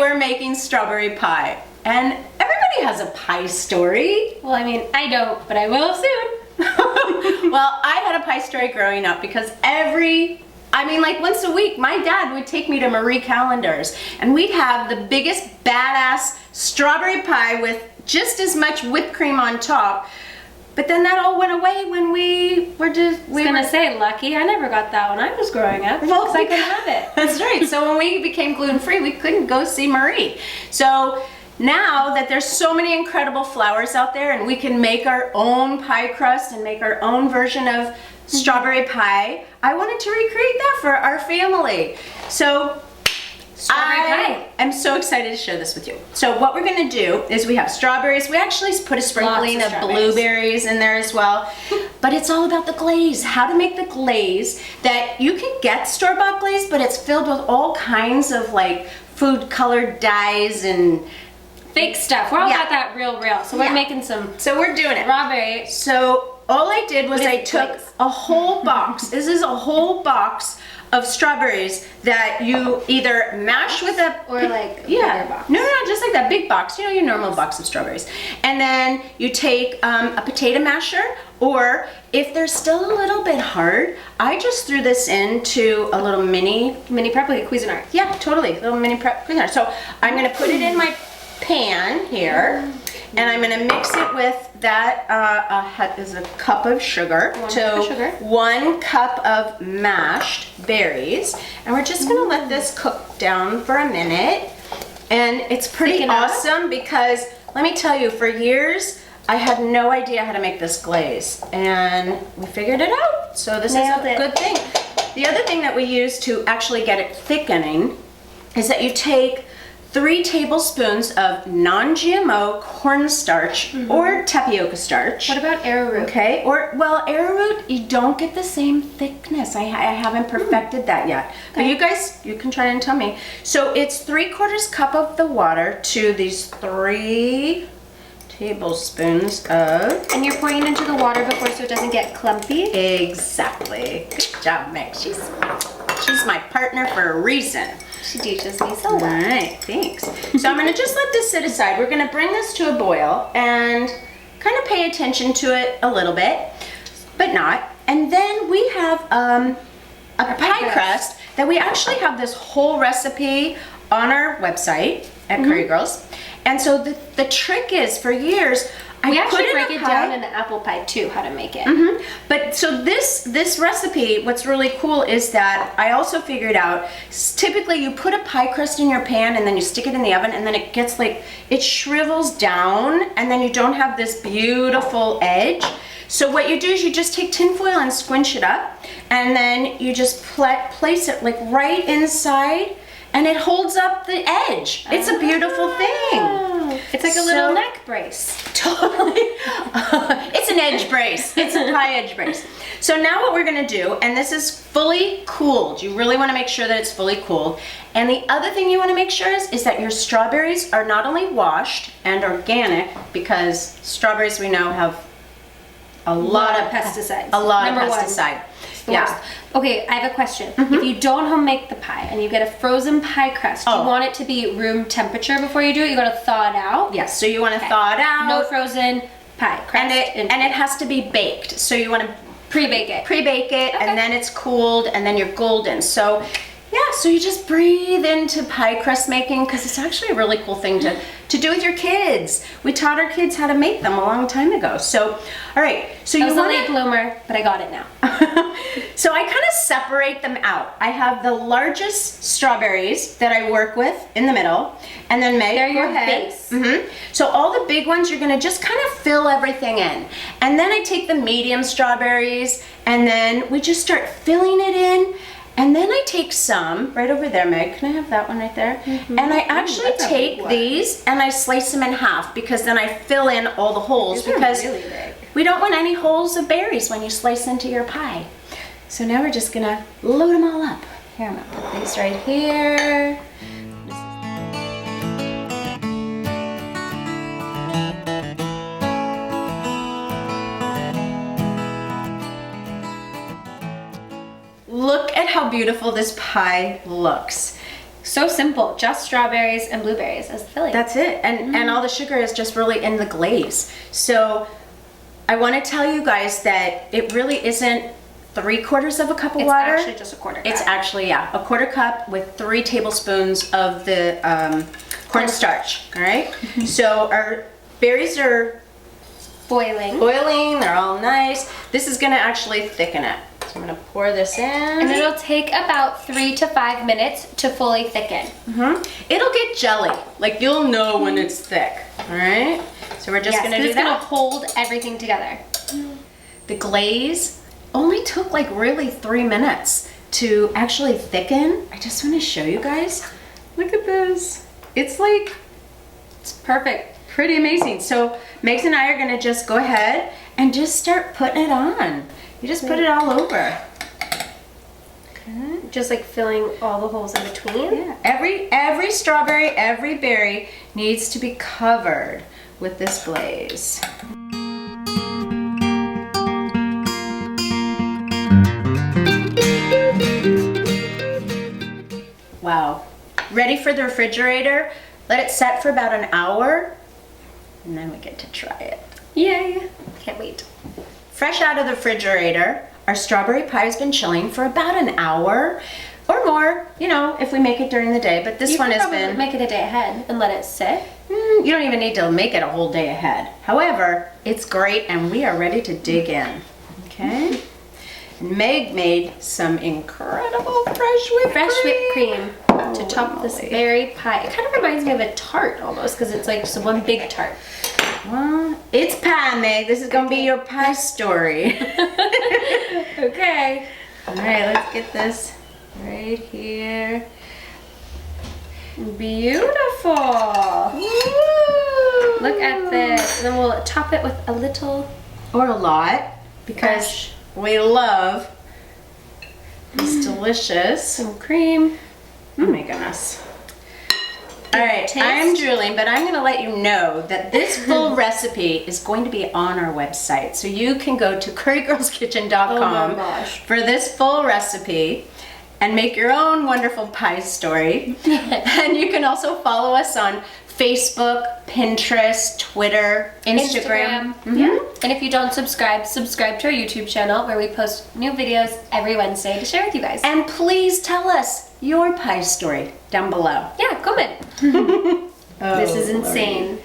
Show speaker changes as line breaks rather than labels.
we're making strawberry pie. And everybody has a pie story.
Well, I mean, I don't, but I will soon.
Well, I had a pie story growing up because like once a week, my dad would take me to Marie Callender's and we'd have the biggest badass strawberry pie with just as much whipped cream on top. But then that all went away when we were
say, lucky, I never got that when I was growing up.
Well,
because I couldn't have it.
That's right. So when we became gluten-free, we couldn't go see Marie. So now that there's so many incredible flours out there and we can make our own pie crust and make our own version of strawberry pie, I wanted to recreate that for our family. So I am so excited to share this with you. So what we're going to do is we have strawberries. We actually put a sprinkling of blueberries in there as well. But it's all about the glaze. How to make the glaze that you can get store-bought glaze, but it's filled with all kinds of like food colored dyes and
fake stuff. We're all about that real. So we're making some.
So we're doing it.
Strawberry.
So all I did was I took a whole box. This is a whole box of strawberries that you either mash with a
bigger box.
No, just like that big box, you know, your normal box of strawberries. And then you take a potato masher, or if they're still a little bit hard, I just threw this into a little mini
prep, like a Cuisinart.
Yeah, totally, little mini prep Cuisinart. So I'm gonna put it in my pan here, and I'm gonna mix it with that is a cup of sugar to 1 cup of mashed berries, and we're just gonna let this cook down for a minute. And it's pretty awesome because let me tell you, for years I had no idea how to make this glaze, and we figured it out. So this is a good thing. The other thing that we use to actually get it thickening is that you take 3 tablespoons of non-GMO cornstarch or tapioca starch.
What about arrowroot?
Okay, arrowroot, you don't get the same thickness. I haven't perfected that yet. But you guys, you can try and tell me. So it's 3/4 cup of the water to these 3 tablespoons of...
And you're pouring into the water before so it doesn't get clumpy?
Exactly. Good job, Meg. She's my partner for a reason.
She teaches me so well.
All right, thanks. So I'm gonna just let this sit aside. We're gonna bring this to a boil and kind of pay attention to it a little bit, but not. And then we have a pie crust that we actually have this whole recipe on our website at Curry Girls. And so the trick is, for years,
we actually break it down in the apple pie too, how to make it.
But so this recipe, what's really cool is that I also figured out, typically you put a pie crust in your pan and then you stick it in the oven, and then it gets like, it shrivels down, and then you don't have this beautiful edge. So what you do is you just take tin foil and squinch it up, and then you just place it like right inside, and it holds up the edge. It's a beautiful thing.
It's like a little neck brace.
Totally. It's an edge brace. It's a pie edge brace. So now what we're gonna do, and this is fully cooled. You really wanna make sure that it's fully cooled. And the other thing you wanna make sure is that your strawberries are not only washed and organic, because strawberries we know have a lot of
pesticides.
A lot of pesticide. Yeah.
Okay, I have a question. If you don't home make the pie and you get a frozen pie crust, you want it to be room temperature before you do it? You gotta thaw it out?
Yes, so you wanna thaw it out.
No frozen pie crust.
And it has to be baked. So you wanna
pre-bake it.
Pre-bake it, and then it's cooled, and then you're golden. So yeah, so you just breathe into pie crust making, because it's actually a really cool thing to do with your kids. We taught our kids how to make them a long time ago. So, all right. So
I was a late bloomer, but I got it now.
So I kind of separate them out. I have the largest strawberries that I work with in the middle, and then Meg,
they're your
base.
base.
So all the big ones, you're gonna just kind of fill everything in. And then I take the medium strawberries, and then we just start filling it in. And then I take some, right over there, Meg, can I have that one right there? And I actually take these and I slice them in half, because then I fill in all the holes, because
really big.
We don't want any holes of berries when you slice into your pie. So now we're just gonna load them all up. Here, I'm gonna put these right here. Look at how beautiful this pie looks.
So simple, just strawberries and blueberries as the filling.
That's it. And all the sugar is just really in the glaze. So I want to tell you guys that it really isn't 3/4 of a cup of water.
It's actually just a quarter cup.
It's actually, yeah, a quarter cup with 3 tablespoons of the cornstarch. All right. So our berries are
boiling.
They're all nice. This is gonna actually thicken it. So I'm gonna pour this in.
And it'll take about 3 to 5 minutes to fully thicken.
It'll get jelly. Like you'll know when it's thick. All right. So we're just gonna do
it's
that.
gonna hold everything together.
The glaze only took like really 3 minutes to actually thicken. I just want to show you guys. Look at this. It's like,
It's perfect.
pretty amazing. So Megs and I are gonna just go ahead and just start putting it on. You just put it all over. Okay.
Just like filling all the holes in between.
Yeah. Every strawberry, every berry needs to be covered with this glaze. Wow. Ready for the refrigerator. Let it set for about an hour, and then we get to try it.
Yay. Can't wait.
Fresh out of the refrigerator, our strawberry pie has been chilling for about an hour or more, you know, if we make it during the day, but this one has been...
make it a day ahead and let it sit.
You don't even need to make it a whole day ahead. However, it's great and we are ready to dig in. Okay? And Meg made some incredible fresh whipped cream.
To top this berry pie. It kind of reminds me of a tart almost because it's like just one big tart.
Well, it's pie, Meg. This is going to be your pie story.
Okay.
All right, let's get this right here.
Beautiful.
Woo!
Look at this. And then we'll top it with a little
Or a lot, because
fresh
we love this delicious.
some cream.
Oh my goodness. All right,
Taste?
I'm drooling, but I'm going to let you know that this full recipe is going to be on our website. So you can go to currygirlskitchen.com
Oh my gosh.
for this full recipe and make your own wonderful pie story. And you can also follow us on Facebook, Pinterest, Twitter, Instagram.
Yeah. And if you don't subscribe to our YouTube channel where we post new videos every Wednesday to share with you guys.
And please tell us your pie story down below.
Yeah, comment.
Oh,
This is
Lordy.
insane.